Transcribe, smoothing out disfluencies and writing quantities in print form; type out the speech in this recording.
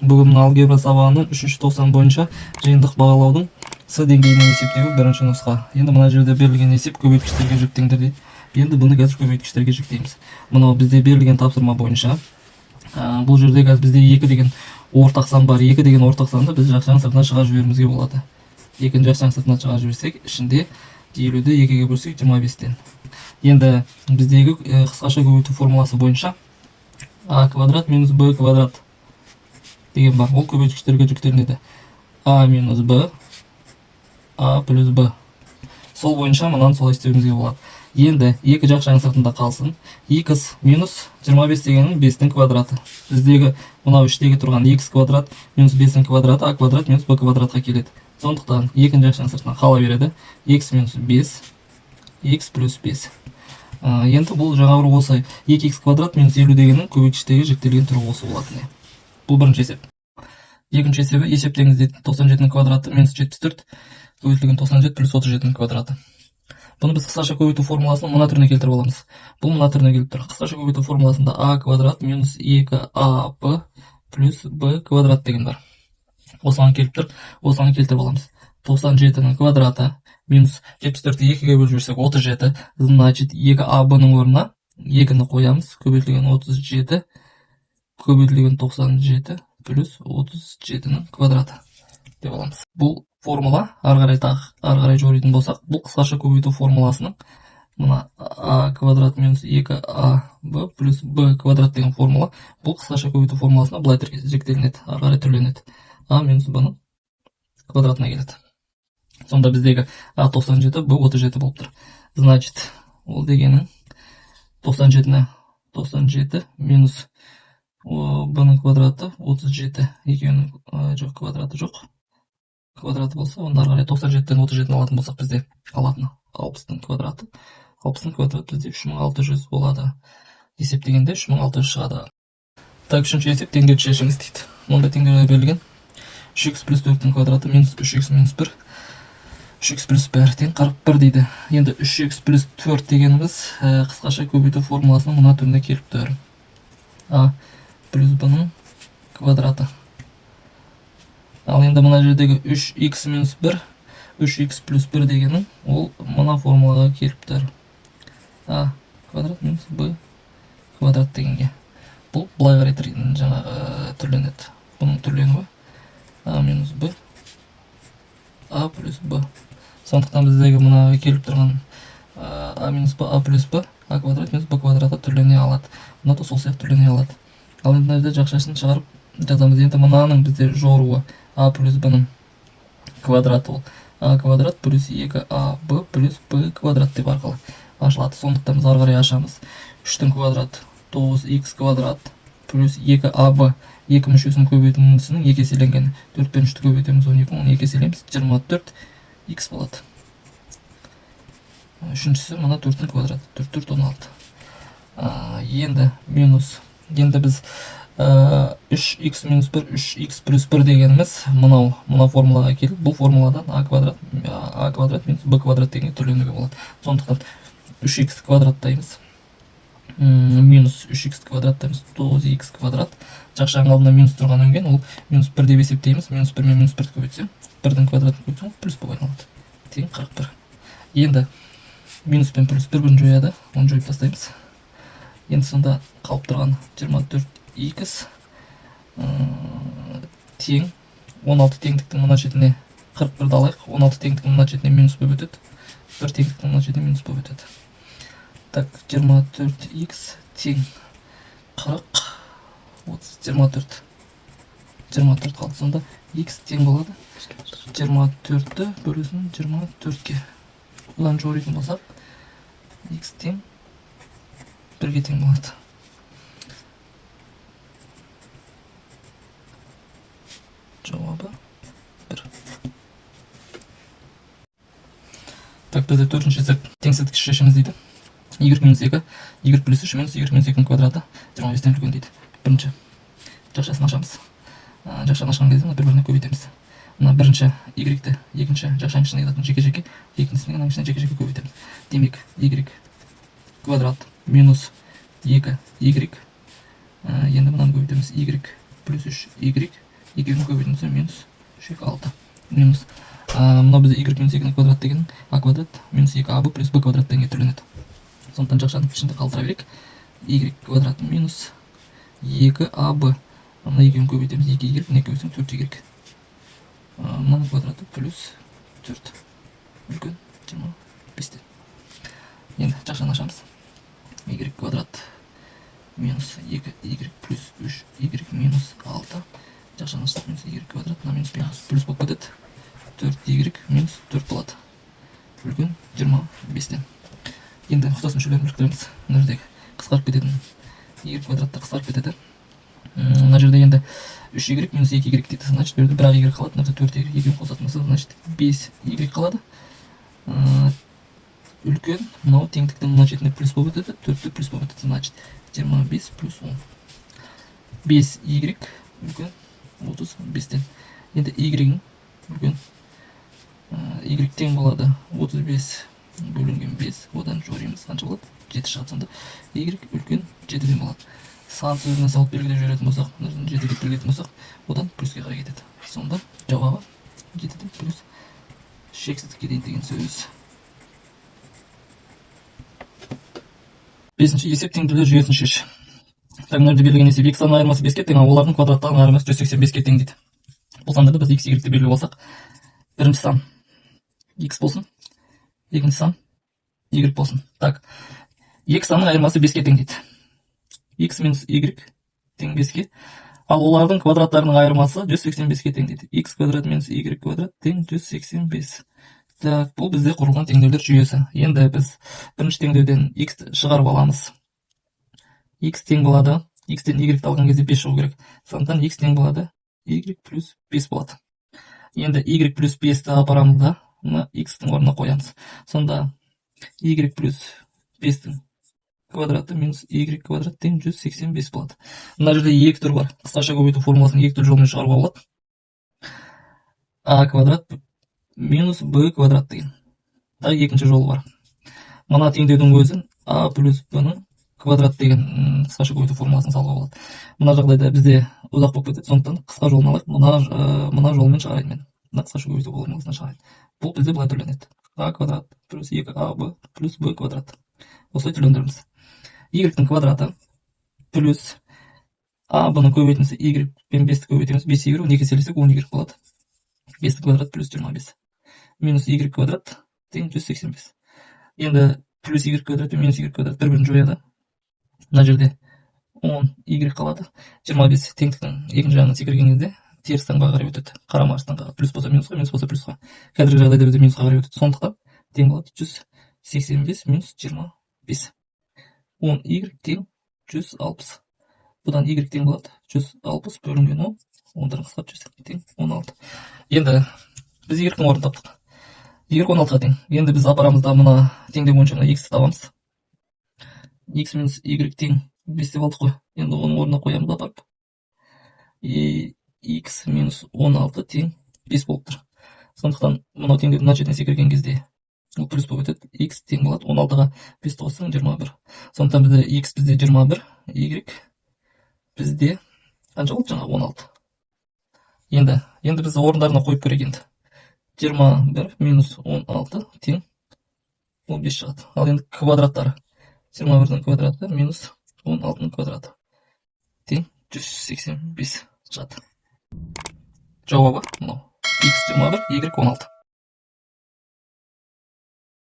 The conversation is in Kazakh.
Бүгін алгебра сабағының 3-ші тоқсан бойынша жиынтық бағалаудың С деңгейінің есептеуі бірінші нұсқа. Енді мына жерде берілген есеп көбейткіштерге жүктеңдер дейді. Енді бұны қазір көбейткіштерге жүктейміз. Мынау бізде берілген тапсырма бойынша. Бұл жерде қазір бізде 2 деген ортақ сан бар. 2 деген ортақ санды біз жақшаның сыртына шығарып жібермізге болады. 2-ні жақшаның сыртына шығарып жіберсек, ішінде 50-ді 2-ге бөлсек 25-тен. Енді біздегі қысқаша көбейту формуласы бойынша а квадрат минус б квадрат деген бар. Ол көбейткіштерге жүктелінеді. А минус б, а плюс б. Сол бойынша мынаны солай істеуімізге болады. Енді 2 жақшаның сыртында қалсын. X минус 25 дегеннің 5-тің квадраты. Біздегі мынау 3-тегі тұрған x квадрат минус 5-тің квадраты а квадрат минус б квадратқа келеді. Сондықтан 2 жақшаның сыртына қала береді. X минус 5, x плюс 5. Енді бұл жаңағы осы 2x квадрат минус 50 дегеннің көбейткіштегі жүктелген түрі осы болатын. Бұл бірінші есеп. Екінші есебі есептеңіз дейді. 97-ның квадраты минус 74 көбейтілген 97 плюс 37-ның квадраты. Бұны біз қысқаша көбейту формуласының мына түріне келтіріп аламыз. Бұл мына түріне келіп тұр. Қысқаша көбейту формуласында а квадрат минус 2аб плюс б квадрат деген бар. Осыған келіп тұр. Осыған келтіріп аламыз. 97-ның квадраты минус 74-ті 2-ге бөліп жіберсек 37, значит 2аб-ның орнына 2-ні қоямыз. Көбейтілген 37 көбейтілген 97 плюс 37-ның квадраты деп аламыз. Бұл формула ары қарай жоритын болсақ, бұл қысқаша көбейту формуласының мына а квадрат минус 2аб плюс б квадрат деген формула, бұл қысқаша көбейту формуласына былай жіктелінеді, ары қарай түрленеді. А минус б-ның квадратына келеді. Сонда біздегі а 97, б 37 болып тұр. Значит, ол дегенің 97 минус б-ның квадраты 37, екеуінің жоқ, квадраты жоқ. Квадраты болса, онда ары қарай 97-тен 37-ні алатын болсақ, бізде алатын 60-ның квадраты. 60-ның квадраты бізде 3600 болады. Есептегенде 3600 шығады. Так, үшінші есеп теңдеуді шешіңіз дейді. Мұнда теңдеулер берілген. 3x плюс 4-дің квадраты минус 3x минус 1. 3x плюс 1 тең 41 дейді. Енді 3x плюс 4 дегеніміз қысқаша көбейту формуласының мына түріне келіп тұр. А плюс b-ның квадраты. Ал енді мына жердегі 3x минус 1, 3x плюс 1 дегенің, ол мына формулаға келіп тұр. А квадрат минус b квадрат дегенге. Бұл былай қарай түрленеді. Бұның түрленуі а минус b, а плюс b. Сондықтан біздегі мына келіп тұрған а минус b, а плюс b, а квадрат минус b квадраты түрлене алады. Мұна да сол сияқты түрлене алады. Ал енді мына жерде жақшасын шығарып жазамыз. Енді мынаның бізде жоруы а плюс b-ның квадраты ол а квадрат плюс 2аб плюс b квадрат деп арқылы ашылады. Сондықтан біз ары қарай ашамыз. 3-тің квадраты 9x квадрат плюс 2аб 2 мүшесінің көбейтіндісінің 2 еселенгені. 4 пен 3-ті көбейтеміз 12, оны 2 еселеміз 24x болады. Үшіншісі мына 4-тің квадраты 4 16. Енді минус. Енді біз 3x минус 1, 3x плюс 1 дегеніміз мына формулаға келіп, бұл формуладан а квадрат минус b квадрат дегенге түрленуге болады. Сондықтан 3x квадраттаймыз. Минус 3x квадраттаймыз 9x квадрат. Жақшаның алдында минус тұрған өнген, ол минус 1 деп есептейміз. Минус 1 мен минус 1 көбейтсем, 1-дің квадратын көбейтсем, плюс b айналады. Тең 41. Енді минус пен плюс 1 жояды, оны жойып тастаймыз. Енді сонда қалып тұрған 24x тең 16 теңдіктің мына шетіне 41-ді алайық. 16 теңдіктің мына шетіне минус b өтеді. 1 теңдіктің мына шетіне минус b өтеді. Так, 24x тең 40, 30, 24 қалды. Сонда x тең болады. 24-ті бөлесін 24-ке. Бұдан жоритын болсақ, x тең 1-ге тең болады. Жауабы 1. Так, бізде төртінші есеп теңсіздік шешіміз дейді. y минус 2, y плюс 3 минус y минус 2-ның квадраты 25-тен үлкен дейді. Бірінші жақшасын ашамыз. Жақшаны ашқан кезде бір-біріне көбейтеміз. Мына бірінші y-ті екінші жақшаның ішіне кететін жеке-жеке, екіншісінің ішіне жеке-жеке көбейтеміз. Демек, y квадрат минус 2y. Енді мынаны көбейтеміз y плюс 3y 2-ні көбейтінсе минус 3-6 минус мына бізде y минус 2-ні квадрат деген а квадрат минус 2ab плюс b квадрат деген түрленеді. Сондықтан жақшаның ішінде қалдыра берейік. Y квадрат минус 2ab мына 2-ні көбейтеміз 2y, мына көбейтсең 4y. Мына квадраты плюс 4 үлкен 25. Енді жақшаны ашамыз. Y квадрат минус 2y плюс 3y минус 6. Жақшаны ашсақ минус y квадрат мына минус плюс болып кетеді. 4y минус 4 болады. Үлкен 25. Енді ұқсас мүшелерін біріктіреміз. Мына жердегі қысқарып кететін y квадратта қысқарып кетеді. Мына жерде енді 3y минус 2y дейді. Значит, бұл жерде 1y қалады. Мына жерде 4y 2-ні қосатын болса, значит 5y қалады. Үлкен мынау теңдіктің мына шетіне плюс болып өтеді, 4-ті плюс болып өтеді. Значит 25 плюс 10. 5y үлкен 35-тен. Енді y-ің үлкен y тең болады 35 бөлінген 5. Одан жоримыз қанша болады? 7 шығады. Сонда y үлкен 7-ден болады. Сан сөзіне салып белгілеп жіберетін болсақ, 7 деп белгілейтін болсақ, одан плюске қарай кетеді. Сонда жауабы 7-ден плюс шексіздікке дейін деген сөз. 5-ші есеп теңдеулер жүйесін шеш. Мына жерде берілген есеп x санының айырмасы 5-ке тең, олардың квадраттарының айырмасы 185-ке тең дейді. Бұл сандарды біз x, y-ді белгілеп алсақ, бірінші сан x болсын, екінші сан y болсын. Так, x санның айырмасы 5-ке тең дейді. X минус y тең 5-ке, ал олардың квадраттарының айырмасы 185-ке тең дейді. X квадрат минус y квадрат тең 185. Так, бұл бізде құрылған теңдеулер жүйесі. Енді біз бірінші теңдеуден x шығарып аламыз. X тең болады, x-тен y алған кезде 5 шығу керек. Сондықтан x тең болады, y плюс 5 болады. Енді y плюс 5-ті апарамыз да, мына x-тің орнына қоямыз. Сонда y плюс 5-тің квадраты минус y квадрат тең 185 болады. Мына жерде екі түр бар. Қысқаша көбейту формуласын екі түр жолмен шығаруға болады. А квадрат минус b квадрат деген. Тағы екінші жолы бар. Мына теңдеудің өзін а плюс b-ның квадрат деген қысқаша көбейту формуласын салуға болады. Мына жағдайда бізде ұзақ болып кетеді. Сондықтан қысқа жолын алайық. Мына жолмен шығарайын мен. Мына қысқаша көбейту формуласына шығарайын. Бұл бізде былай түрленеді. а квадрат плюс 2ab плюс b квадрат. Осылай түрлендіреміз. Y-тің квадраты плюс a-ның көбейтіндісі y пен 5-ті көбейтеміз. 5y, 12 еселесек 10y болады. 5 квадрат плюс 25. Минус y квадрат тең 185. Енді плюс y квадрат пен минус y квадрат бір-бірін жояды. Мына жерде 10y қалады. 25 теңдіктің екінші жағынан секірген кезде теріс таңбаға қарай өтеді. Қарама қарсы таңбаға. Плюс болса минусқа, минус болса плюсқа. Қазіргі жағдайда бізде минусқа қарай өтеді. Сондықтан тең болады 185 минус 25. 10y тең 160. Бұдан y тең болады 160 бөлінген 10. 10-дан қысқарып жүрсек тең 16. Енді біз y-тің орнын таптық. Y 16-ға тең. Енді біз апарамыз да мына теңдеу бойынша мына x-ті табамыз. X минус y тең 5 деп алдық қой. Енді оның орнына қоямыз апарып. X минус 16 тең 5 болып тұр. Сондықтан мынау теңдеудің мына жерден секірген кезде ол плюс болып өтеді. X тең болады 16-ға 5-ті қоссаң 21. Сондықтан бізде x бізде 21, y бізде қанша болды жаңа 16. Енді біз орындарына қойып көрейік енді. 21 минус 16 тең 15 шығады. Ал енді квадраттары 21-дің квадраты минус 16-ның квадраты тең 185 шығады. Жауабы мынау. X 21, y 16.